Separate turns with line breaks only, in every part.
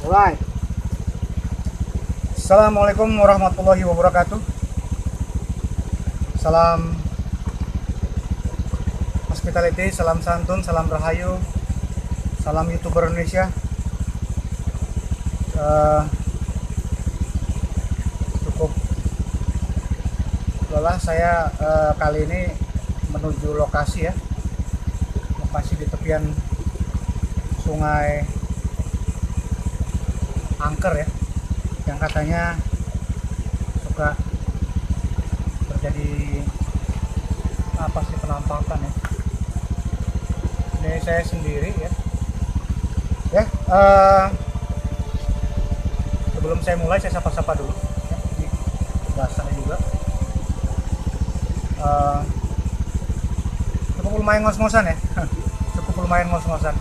Mulai. Assalamualaikum warahmatullahi wabarakatuh. Salam hospitality, salam santun, salam rahayu, salam YouTuber Indonesia. Cukup lelah saya kali ini menuju lokasi ya, lokasi di tepian Sungai Angker ya, yang katanya suka terjadi apa sih penampakan ya. Ini saya sendiri ya. Sebelum saya mulai saya sapa-sapa dulu ya. Ini basah juga. Cukup lumayan ngos-ngosan ya. Cukup lumayan ngos-ngosan.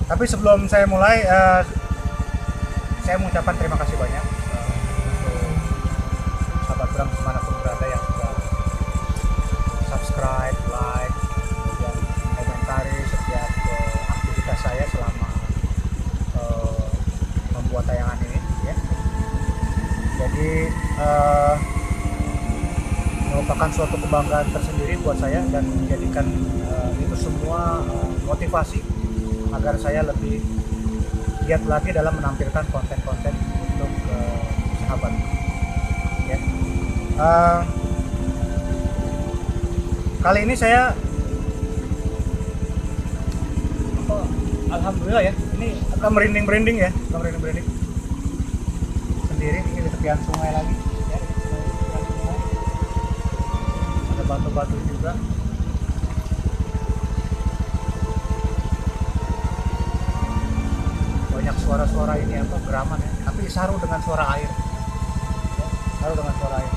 Tapi sebelum saya mulai, saya mengucapkan terima kasih banyak untuk sahabat Bram dimanapun berada yang sudah subscribe, like, kemudian komentari setiap aktivitas saya selama membuat tayangan ini ya. Jadi merupakan suatu kebanggaan tersendiri buat saya dan menjadikan itu semua motivasi agar saya lebih giat lagi dalam menampilkan konten-konten untuk sahabat ya. Kali ini saya alhamdulillah ya, ini agak merinding ya, sendiri ini di tepian sungai lagi ya, ada batu-batu juga. Banyak suara-suara ini apa geraman ya, tapi saru dengan suara air ya, saru dengan suara air.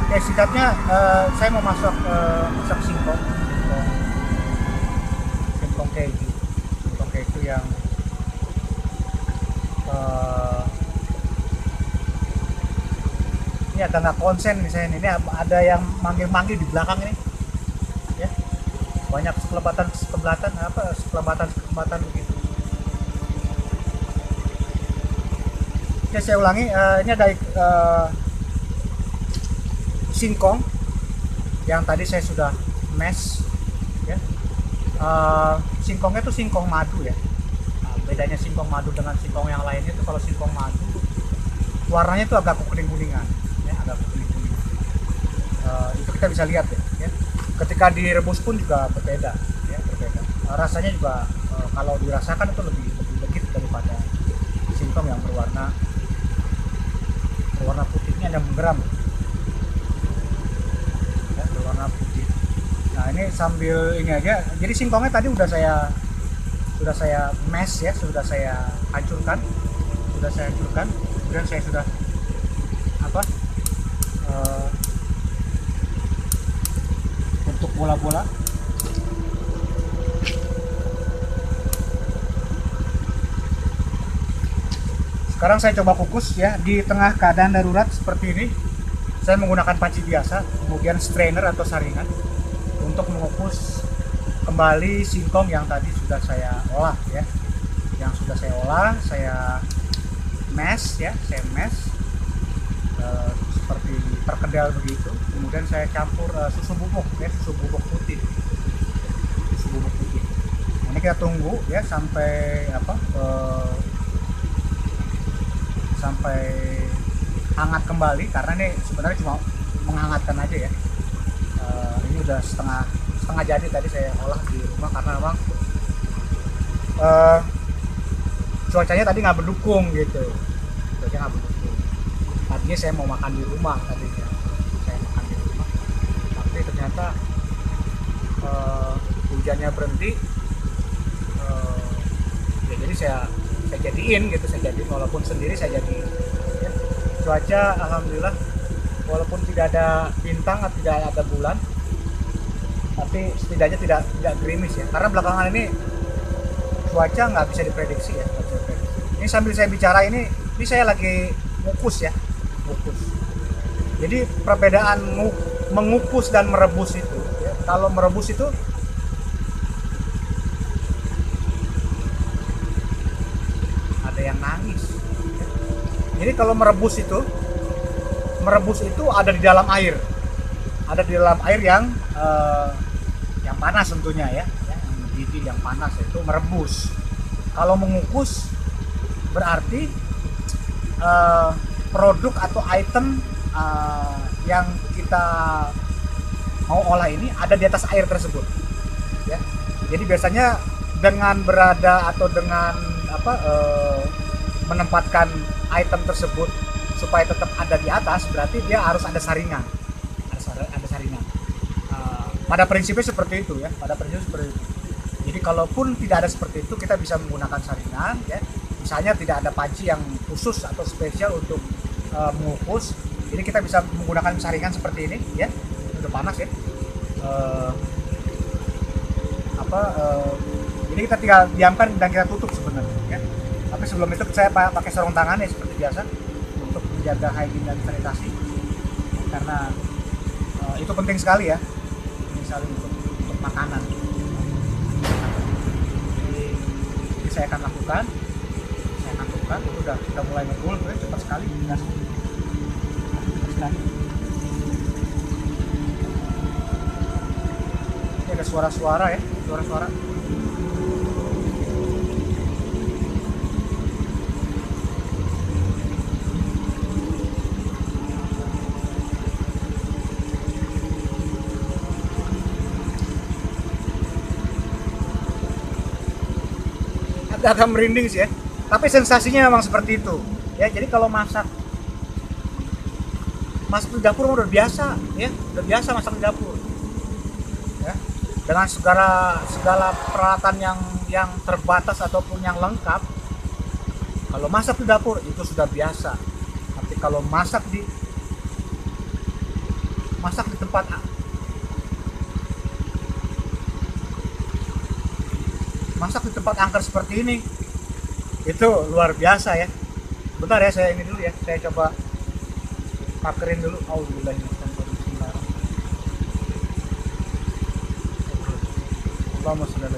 Oke, singkatnya saya mau masuk singkong keju yang ini agak nggak konsen misalnya ini ada yang manggil-manggil di belakang ini ya, banyak sekelebatan begitu ya. Saya ulangi, ini ada singkong yang tadi saya sudah mash ya. Singkongnya itu singkong madu ya. Nah, bedanya singkong madu dengan singkong yang lainnya itu, kalau singkong madu warnanya itu agak kuning-kuningan ya, agak kuning-kuningan. Itu kita bisa lihat ya. Ketika direbus pun juga berbeda ya, rasanya juga kalau dirasakan itu lebih legit daripada singkong yang berwarna putihnya yang menggeram ya, berwarna putih. Nah, ini sambil ini aja, jadi singkongnya tadi sudah saya mash ya, sudah saya hancurkan, kemudian saya sudah bentuk bola-bola. Sekarang saya coba kukus ya, di tengah keadaan darurat seperti ini. Saya menggunakan panci biasa, kemudian strainer atau saringan untuk mengukus kembali singkong yang tadi sudah saya olah ya. Yang sudah saya olah, saya mash ya, seperti perkedel begitu. Kemudian saya campur susu bubuk ya, susu bubuk putih. Nah, ini kita tunggu ya sampai sampai hangat kembali, karena ini sebenarnya cuma menghangatkan aja ya. Ini udah setengah jadi tadi saya olah di rumah, karena memang cuacanya tadi nggak mendukung gitu. Tadinya saya mau makan di rumah tadinya, tapi ternyata hujannya berhenti. Ya jadi saya jadiin walaupun sendiri saya jadiin ya. Cuaca alhamdulillah, walaupun tidak ada bintang, tidak ada bulan, tapi setidaknya tidak gerimis ya, karena belakangan ini cuaca nggak bisa diprediksi ya. Ini sambil saya bicara ini saya lagi ngukus. Jadi perbedaan mengukus dan merebus itu ya, kalau merebus itu ada yang nangis ya. Jadi kalau merebus itu ada di dalam air, yang panas tentunya ya, yang mendidih, yang panas itu merebus. Kalau mengukus berarti produk atau item yang kita mau olah ini ada di atas air tersebut ya. Jadi biasanya dengan berada atau dengan menempatkan item tersebut supaya tetap ada di atas, berarti dia harus ada saringan, ada saringan. Pada prinsipnya seperti itu ya, Jadi kalaupun tidak ada seperti itu, kita bisa menggunakan saringan ya. Misalnya tidak ada panci yang khusus atau spesial untuk mengukus, jadi kita bisa menggunakan saringan seperti ini ya. Udah panas ya. Ini kita tinggal diamkan dan kita tutup sebenarnya ya. Tapi sebelum itu saya pakai sarung tangan ya seperti biasa untuk menjaga hygiene dan sanitasi, karena itu penting sekali ya, untuk makanan. Jadi saya akan lakukan, itu udah mulai ngebul, cepat sekali, cepat sekali. Ini ada suara-suara ya, suara-suara. Agak merinding sih ya, tapi sensasinya memang seperti itu ya. Jadi kalau masak di dapur udah biasa ya, masak di dapur ya, dengan segala peralatan yang terbatas ataupun yang lengkap. Kalau masak di dapur itu sudah biasa. Tapi kalau masak di tempat angker seperti ini, itu luar biasa ya. Bentar ya, saya ini dulu ya, saya coba pakerin dulu. Allahumma sholli ala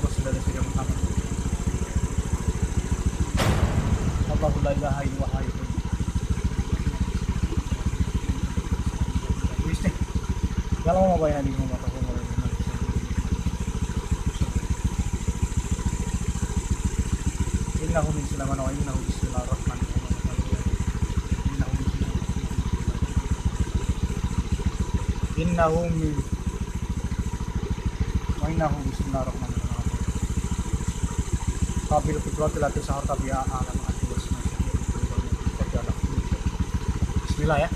sayyidina Muhammad. Allahu la ilaha illa huwa. Kalau mau bayar di rumah innahu min sulaiman wa innahu bismillahirrahmanirrahim. Innahu bismillahirrahmanirrahim. Qabil fitrati lati sahur tabi'a alam adil Bismillah ya.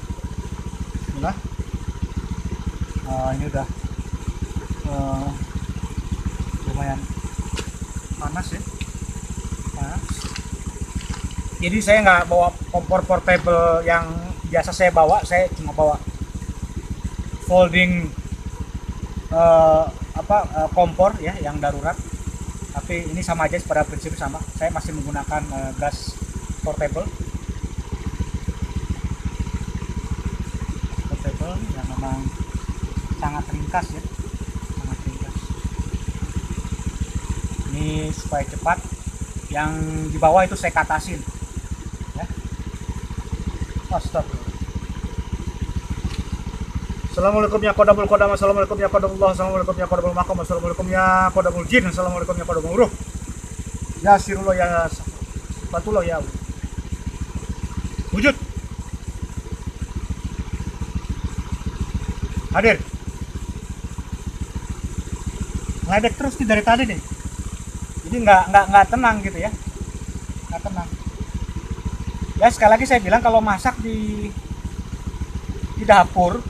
Bismillah. Ini udah lumayan panas ya. Jadi saya nggak bawa kompor portable yang biasa saya bawa, saya cuma bawa folding kompor ya yang darurat. Tapi ini sama aja, pada prinsip sama. Saya masih menggunakan gas portable yang memang sangat ringkas ya, sangat ringkas. Ini supaya cepat. Yang di bawah itu saya katasin ya. Astagfirullah. Assalamualaikum ya qadamul qadam, assalamualaikum ya qadamullah, assalamualaikum ya qadamul maqam, assalamualaikum ya qadamul jin, assalamualaikum ya qadamul ruh. Ya sirullah ya batullah ya wujud. Hadir. Ngeledek terus nih dari tadi nih. Jadi nggak tenang gitu ya, nggak tenang. Ya sekali lagi saya bilang, kalau masak di dapur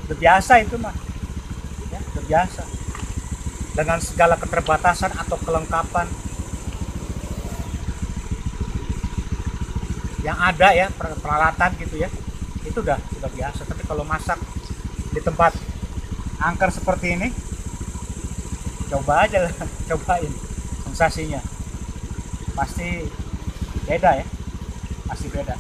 udah biasa itu mah, ya udah biasa. Dengan segala keterbatasan atau kelengkapan yang ada ya, peralatan gitu ya, itu udah biasa. Tapi kalau masak di tempat angker seperti ini, coba aja lah, cobain. Sensasinya pasti beda ya, pasti beda.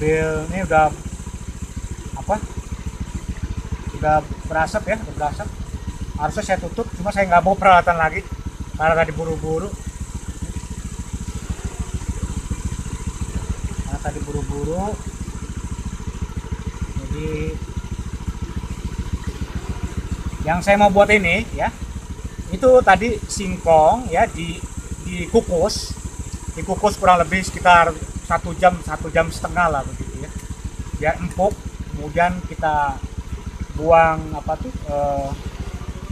sambil ini udah apa, udah berasap ya, udah berasap. Harusnya saya tutup, cuma saya nggak bawa peralatan lagi karena tadi buru-buru. Jadi yang saya mau buat ini ya, itu tadi singkong ya, dikukus kurang lebih sekitar 1 jam 1 jam setengah lah begitu ya, biar empuk. Kemudian kita buang apa tuh,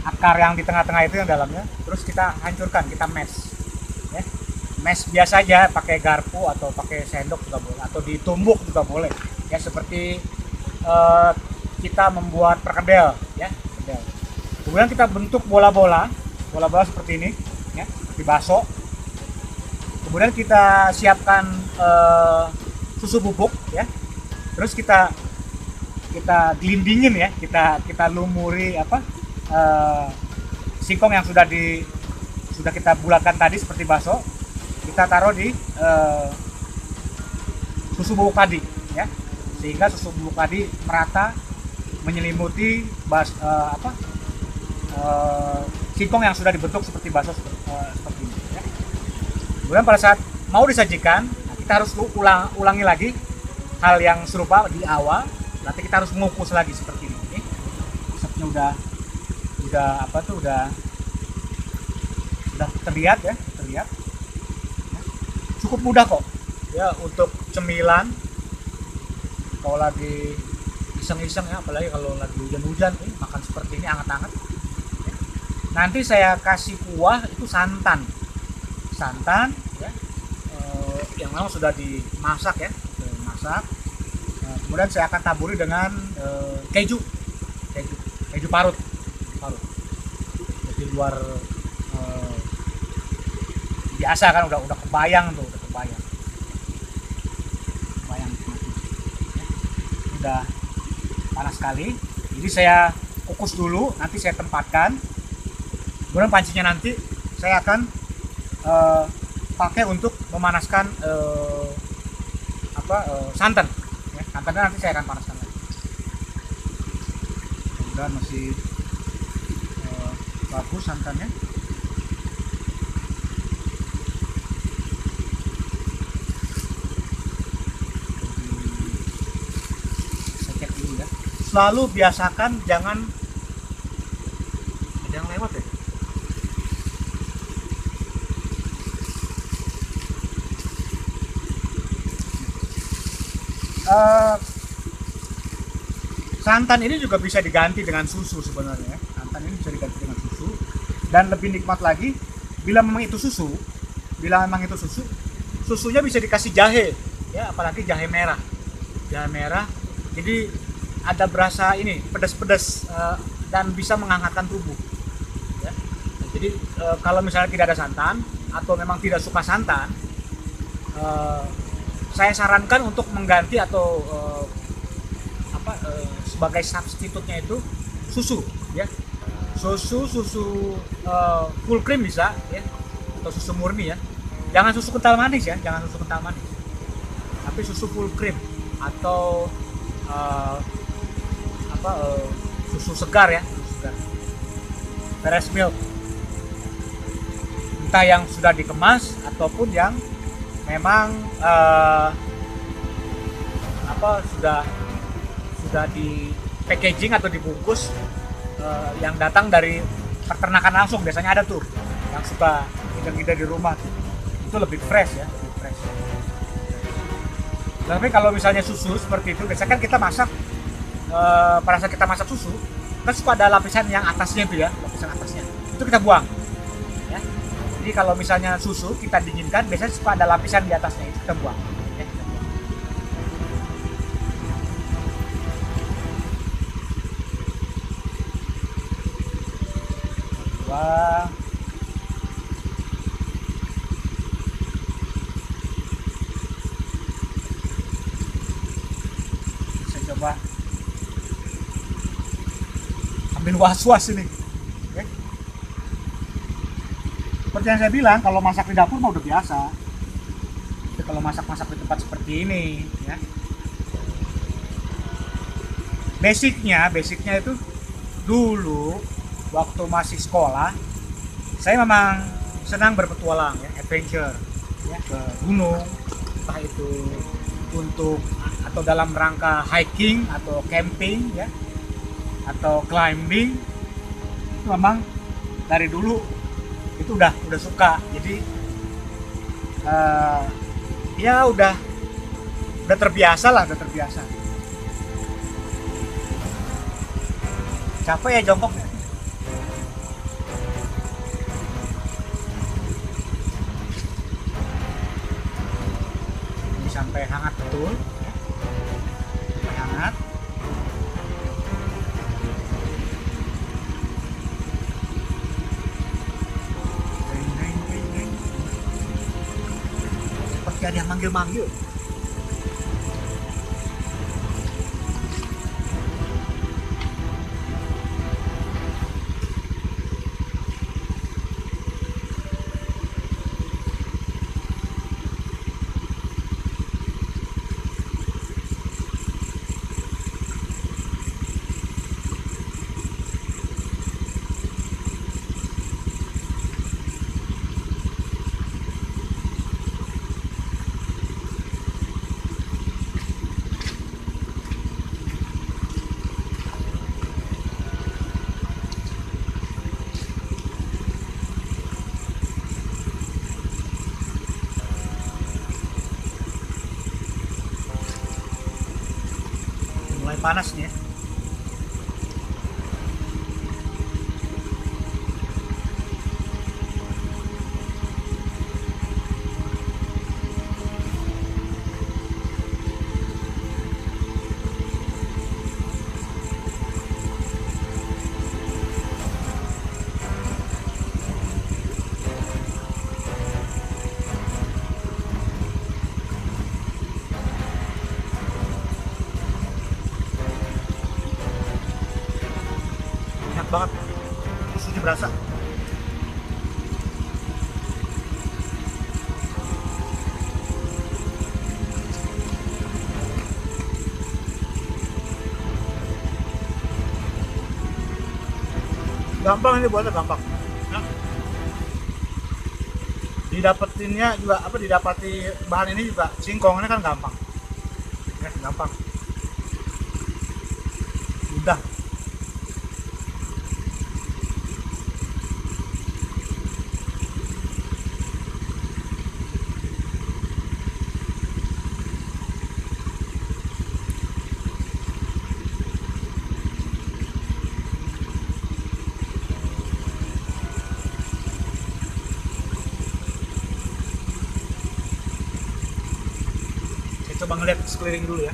akar yang di tengah-tengah itu yang dalamnya, terus kita hancurkan, kita mash ya. Mash biasa aja, pakai garpu atau pakai sendok juga boleh, atau ditumbuk juga boleh ya, seperti kita membuat perkedel ya, perkedel. Kemudian kita bentuk bola-bola seperti ini ya, seperti bakso. Kemudian kita siapkan susu bubuk ya, terus kita gelindingin ya, kita lumuri apa, singkong yang sudah kita bulatkan tadi seperti bakso, kita taruh di susu bubuk tadi ya, sehingga susu bubuk tadi merata menyelimuti singkong yang sudah dibentuk seperti bakso seperti ini ya. Kemudian pada saat mau disajikan, kita harus ulangi lagi hal yang serupa di awal. Nanti kita harus mengukus lagi seperti ini. Asapnya udah terlihat ya, terlihat. Cukup mudah kok ya untuk cemilan kalau lagi iseng-iseng ya, apalagi kalau lagi hujan-hujan makan seperti ini anget-anget. Nanti saya kasih kuah itu santan ya, yang memang sudah dimasak ya, kemudian saya akan taburi dengan keju parut. Jadi luar biasa kan, udah kebayang tuh, udah panas sekali. Jadi saya kukus dulu, nanti saya tempatkan. Kemudian pancinya nanti saya akan pakai untuk memanaskan santan ya. Santannya nanti saya akan panaskan lagi. Kemudian masih bagus santannya. Saya cek dulu ya. Selalu biasakan jangan ada yang lewat ya. Santan ini juga bisa diganti dengan susu sebenarnya. Santan ini bisa diganti dengan susu, dan lebih nikmat lagi bila memang itu susu. Susunya bisa dikasih jahe ya, apalagi jahe merah. Jadi ada berasa ini pedas-pedas dan bisa menghangatkan tubuh ya. Jadi kalau misalnya tidak ada santan atau memang tidak suka santan, saya sarankan untuk mengganti atau sebagai substitutnya itu susu ya, susu full cream bisa ya, atau susu murni ya, jangan susu kental manis ya, tapi susu full cream atau susu segar ya, fresh milk, entah yang sudah dikemas ataupun yang memang sudah di packaging atau dibungkus, yang datang dari peternakan langsung. Biasanya ada tuh yang suka ngidam-ngidam di rumah, itu lebih fresh ya, lebih fresh. Tapi kalau misalnya susu seperti itu, biasanya kan kita masak, pada saat kita masak susu kan suka ada lapisan yang atasnya itu ya, lapisan atasnya itu kita buang ya. Jadi kalau misalnya susu kita dinginkan, biasanya suka ada lapisan di atasnya, itu kita buang ya, buang. Saya coba ambil was-was ini ya. Seperti yang saya bilang, kalau masak di dapur mah udah biasa. Jadi kalau masak-masak di tempat seperti ini ya, basicnya itu dulu waktu masih sekolah saya memang senang berpetualang ya, adventure ya, ke gunung, entah itu untuk atau dalam rangka hiking atau camping ya, atau climbing. Itu memang dari dulu itu udah suka. Jadi ya udah terbiasa lah, udah terbiasa. Capek ya jongkok ya. Ini sampai hangat betul ya. Sampai hangat. Seperti ada yang manggil-manggil. Mulai panas nih ya. Enak banget, susunya berasa. Gampang ini buatnya, gampang ya. Didapetinnya juga apa, didapati bahan ini juga singkongnya kan gampang ya, gampang, mudah. Saya coba ngeliat sekeliling dulu ya.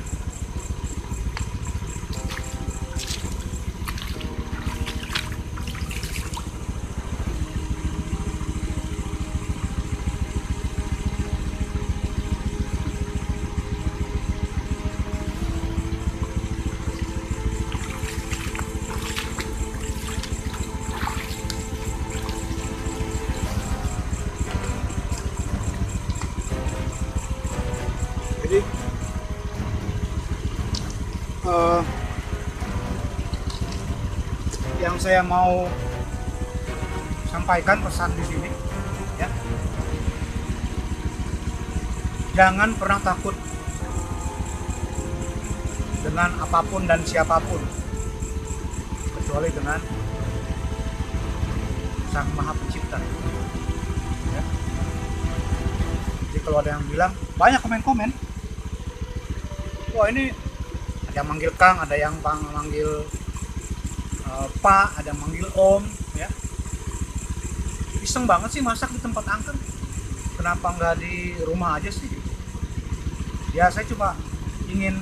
Jadi yang saya mau sampaikan pesan di sini ya, jangan pernah takut dengan apapun dan siapapun kecuali dengan Sang Maha Pencipta ya. Jadi kalau ada yang bilang, banyak komen-komen, wah ini ada yang manggil Kang, ada yang manggil Pak, ada yang manggil Om ya. Iseng banget sih masak di tempat angker, kenapa nggak di rumah aja sih? Ya saya cuma ingin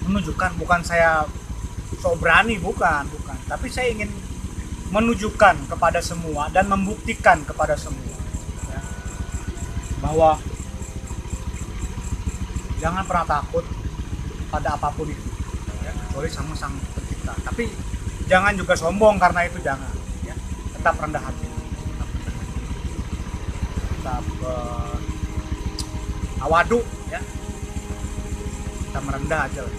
menunjukkan, bukan saya sok berani, bukan, tapi saya ingin menunjukkan kepada semua dan membuktikan kepada semua ya, bahwa jangan pernah takut pada apapun itu ya, kecuali sama Sang Pencipta. Tapi jangan juga sombong karena itu, jangan ya. Tetap rendah hati, tetap awadu ya, kita merendah aja lah.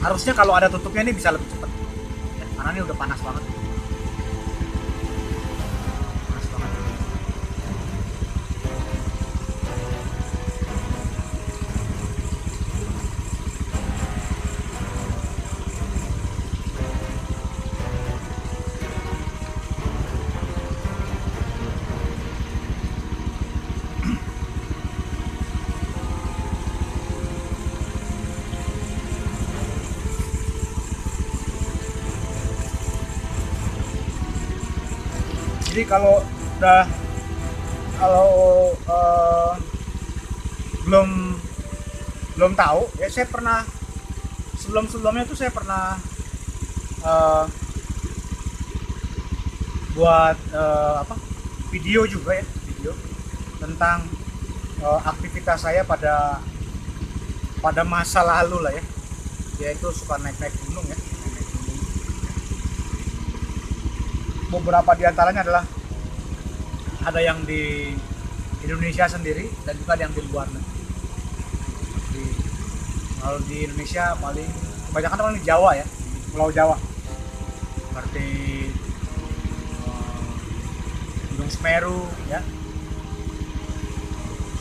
Harusnya kalau ada tutupnya ini bisa lebih cepat ya, karena ini udah panas banget. Panas banget. Jadi kalau udah kalau belum belum tahu ya, saya pernah sebelumnya tuh saya pernah eh, buat apa, video juga ya, video tentang aktivitas saya pada masa lalu lah ya, yaitu suka naik gunung ya, naik gunung. Beberapa diantaranya adalah ada yang di Indonesia sendiri dan juga ada yang di luar negeri. Kalau di Indonesia paling kebanyakan orang di Jawa ya, Pulau Jawa, seperti Gunung Semeru ya,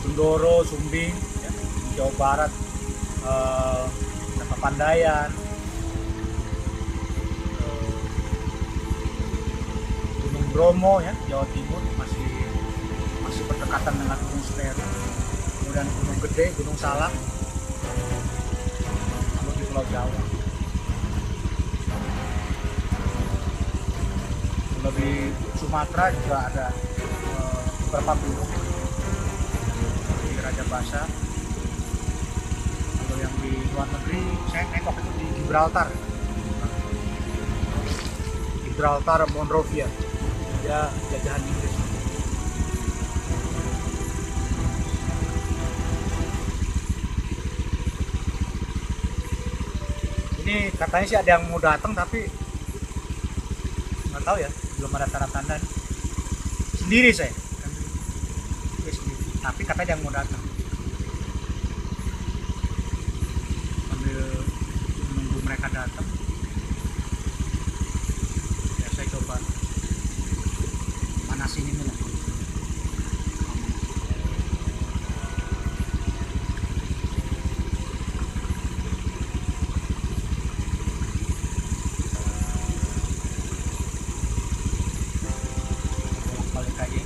Sundoro, Sumbing ya, di Jawa Barat, Papandayan, Gunung Bromo ya, Jawa Timur, masih berdekatan dengan Gunung Semeru. Kemudian Gunung Gede, Gunung Salak, lalu di Pulau Jawa. Kalau di Sumatera juga ada beberapa gunung di Raja Basa. Kalau yang di luar negeri saya naik waktu itu di Gibraltar Monrovia, dia jajahan Inggris. Ini katanya sih ada yang mau datang, tapi nggak tahu ya, belum ada tanda-tanda. Sendiri saya sendiri, tapi katanya yang mau datang, sambil menunggu mereka datang ya saya coba manasin ini lah. Balik aja.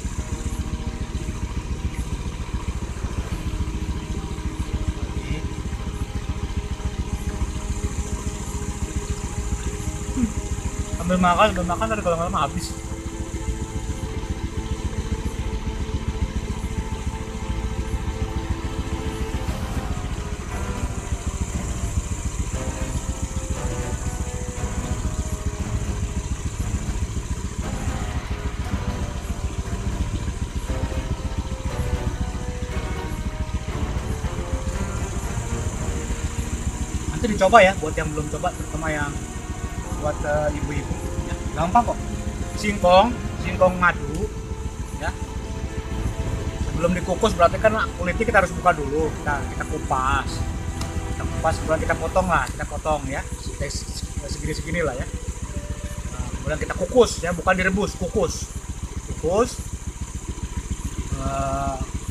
Sambil makan tadi kalau lama habis. Nanti dicoba ya buat yang belum coba, terutama yang buat ibu-ibu ya. Gampang kok. Singkong madu ya. Sebelum dikukus berarti kan kulitnya kita harus buka dulu. Kita kupas. Kemudian kita potong ya. Segini lah ya. Nah, kemudian kita kukus ya, bukan direbus, kukus.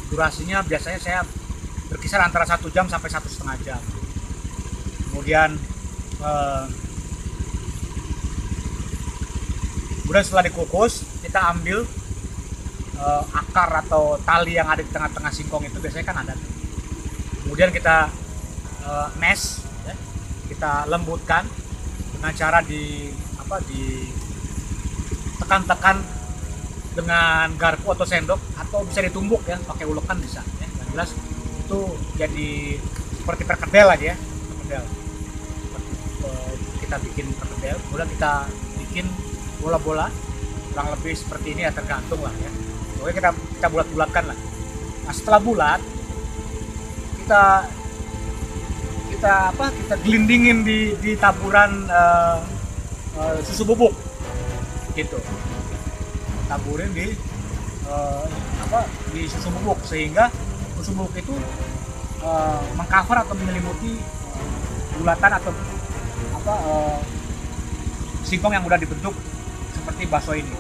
Durasinya biasanya saya berkisar antara 1 jam sampai 1,5 jam. Kemudian setelah dikukus, kita ambil akar atau tali yang ada di tengah-tengah singkong itu, biasanya kan ada. Kemudian kita mash ya, kita lembutkan dengan cara ditekan-tekan dengan garpu atau sendok, atau bisa ditumbuk ya, pakai ulekan bisa ya. Yang jelas itu jadi seperti perkedel aja ya, kita bikin perkedel, kemudian kita bikin bola-bola kurang lebih seperti ini ya, tergantung lah ya. Pokoknya kita bulat-bulatkan lah. Nah, setelah bulat kita gelindingin di taburan susu bubuk gitu. Taburin di susu bubuk, sehingga susu bubuk itu mengcover atau menyelimuti bulatan atau singkong yang udah dibentuk seperti bakso ini.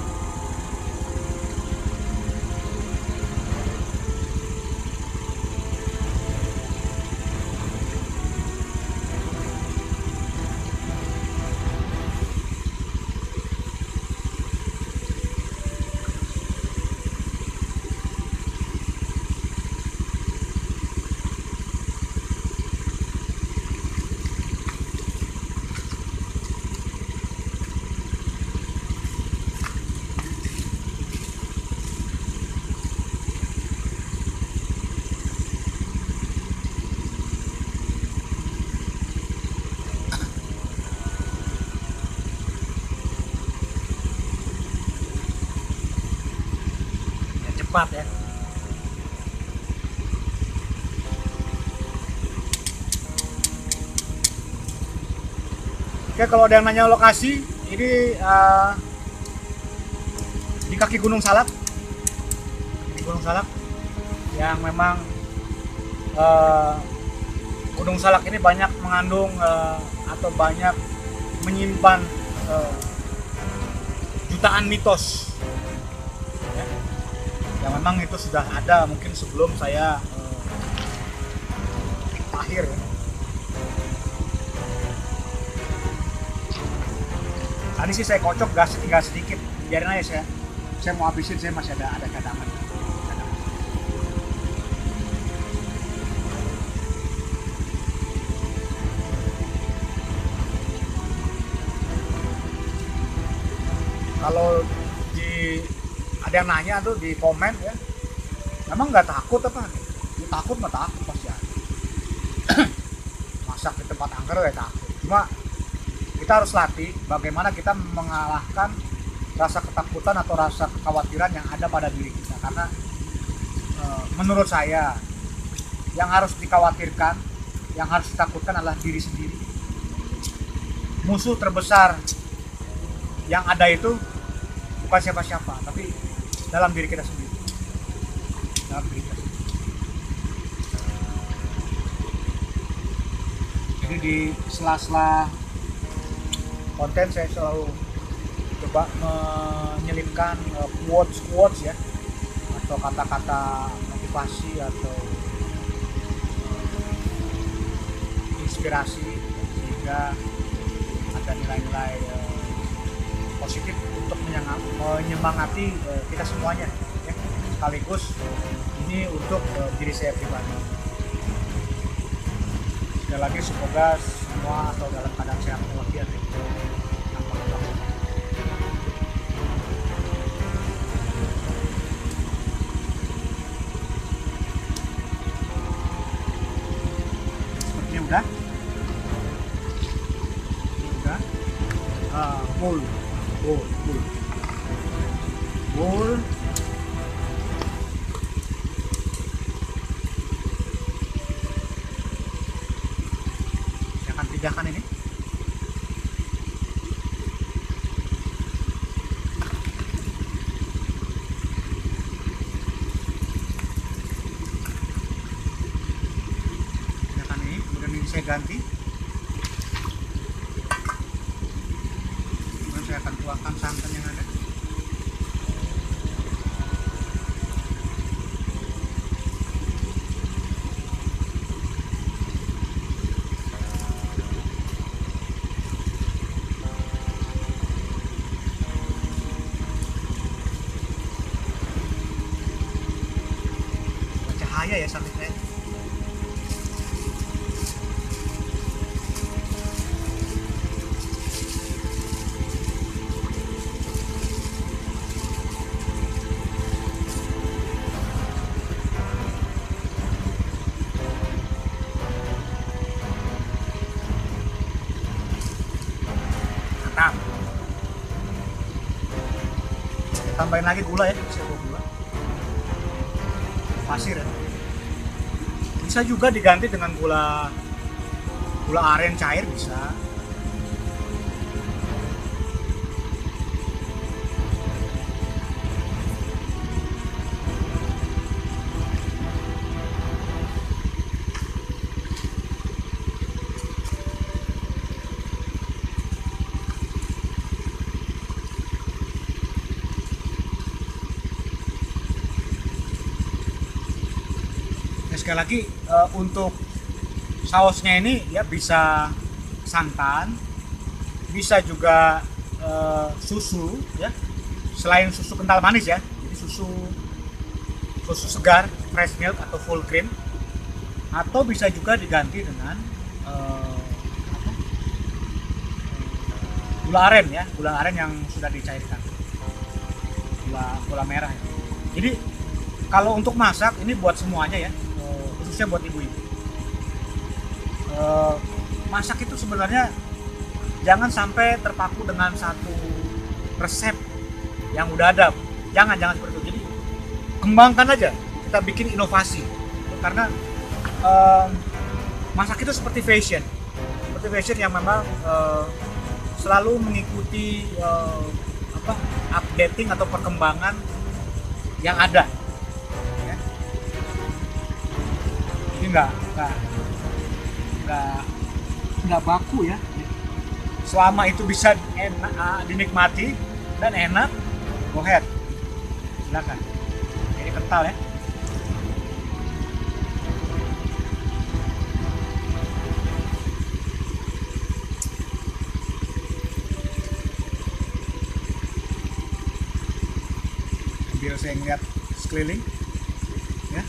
Cepat ya. Oke, kalau ada yang nanya lokasi, ini di kaki Gunung Salak. Di Gunung Salak yang memang Gunung Salak ini banyak mengandung atau banyak menyimpan jutaan mitos. Yang memang itu sudah ada mungkin sebelum saya lahir. Tadi sih saya kocok gas tinggal sedikit, biarin aja saya mau habisin, saya masih ada cadangan. Kalau ada yang nanya tuh di komen ya, emang nggak takut apa? Ya, takut mah takut pasti ada. Masak di tempat angker ya takut. Cuma kita harus latih bagaimana kita mengalahkan rasa ketakutan atau rasa kekhawatiran yang ada pada diri kita. Karena menurut saya yang harus dikhawatirkan, yang harus ditakutkan adalah diri sendiri. Musuh terbesar yang ada itu bukan siapa-siapa, tapi dalam diri kita sendiri. Dalam diri kita sendiri. Jadi di sela-sela konten saya selalu coba menyelipkan quotes ya, atau kata-kata motivasi atau inspirasi, sehingga ada nilai-nilai positif untuk menyemangati kita semuanya ya. Sekaligus ini untuk diri saya pribadi. Sekali lagi semoga semua atau dalam keadaan sehat walafiat ya. Sepertinya udah full. Saya akan pindahkan ini. Pindahkan ini, kemudian ini saya ganti. Kemudian saya akan tuangkan santan yang ada. Cahaya ya sampai saya. Mantap. Tambahin lagi gula ya, saya bawa gula. Pasir ya. Bisa juga diganti dengan gula aren cair bisa. sekali lagi untuk sausnya ini ya bisa santan, bisa juga susu ya, selain susu kental manis ya, jadi susu susu segar fresh milk atau full cream, atau bisa juga diganti dengan gula aren ya, gula aren yang sudah dicairkan, gula merah ya. Jadi kalau untuk masak ini buat semuanya ya, khususnya buat ibu-ibu. Masak itu sebenarnya jangan sampai terpaku dengan satu resep yang udah ada, jangan seperti itu. Jadi kembangkan aja, kita bikin inovasi, karena masak itu seperti fashion yang memang selalu mengikuti updating atau perkembangan yang ada ya. Jadi nggak baku ya, selama itu bisa enak, dinikmati dan enak, go ahead, silakan. Ini kental ya. Sambil saya ngeliat sekeliling ya.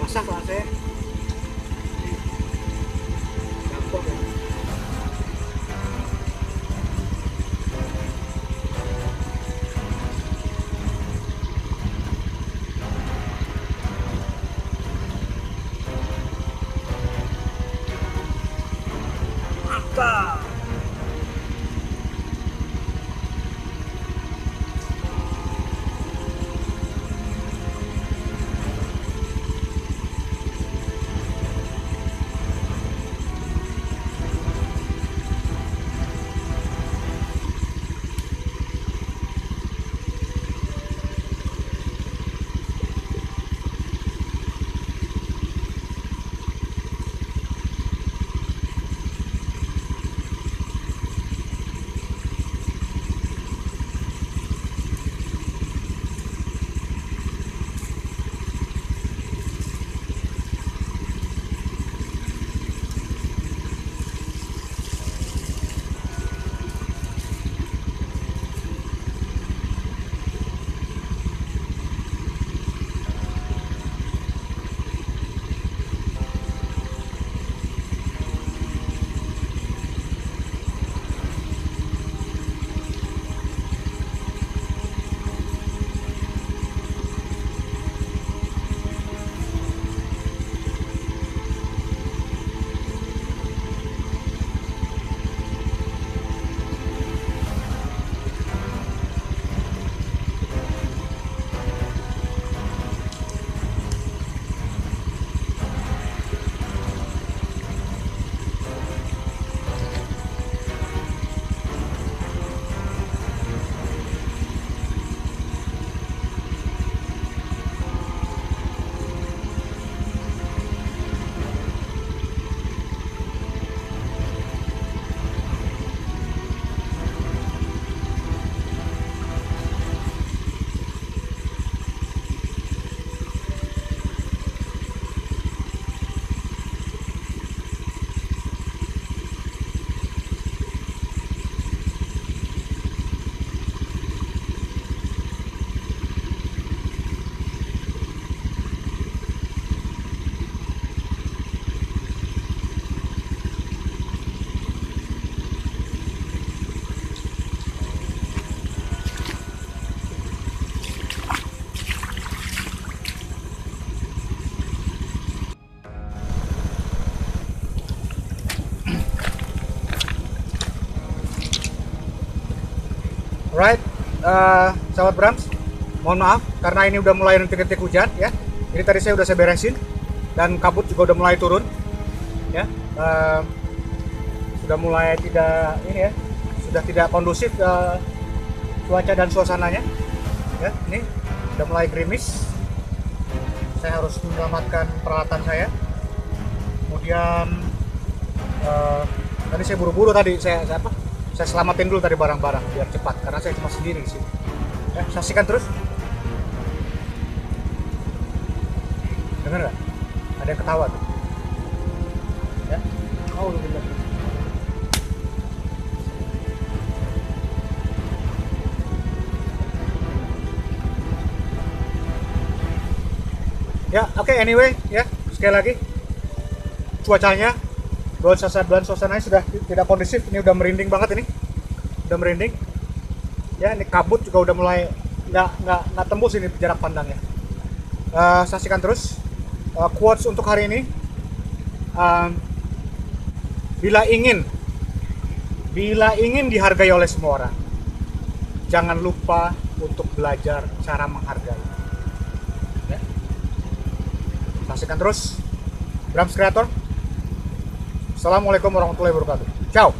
Masak lah saya gampang ya. Mantap. Alright, sahabat Brams, mohon maaf karena ini udah mulai rintik-rintik hujan ya. Ini tadi saya beresin dan kabut juga udah mulai turun ya. Sudah mulai tidak ini ya, sudah tidak kondusif cuaca dan suasananya ya. Ini udah mulai gerimis. Saya harus menyelamatkan peralatan saya. Kemudian tadi saya buru-buru tadi saya selamatin dulu tadi barang-barang biar cepat karena saya cuma sendiri di sini. Ya, saksikan terus. Dengar nggak? Ada yang ketawa tuh. Ya. Oh, benar. Ya, oke, anyway, ya, sekali lagi cuacanya bulan suasananya sudah tidak kondusif. Ini udah merinding banget ini, udah merinding. Ya, ini kabut juga udah mulai nggak tembus ini jarak pandangnya. Saksikan terus quotes untuk hari ini. Bila ingin dihargai oleh semua orang, jangan lupa untuk belajar cara menghargai. Saksikan terus Brams Creator. Assalamualaikum warahmatullahi wabarakatuh. Ciao.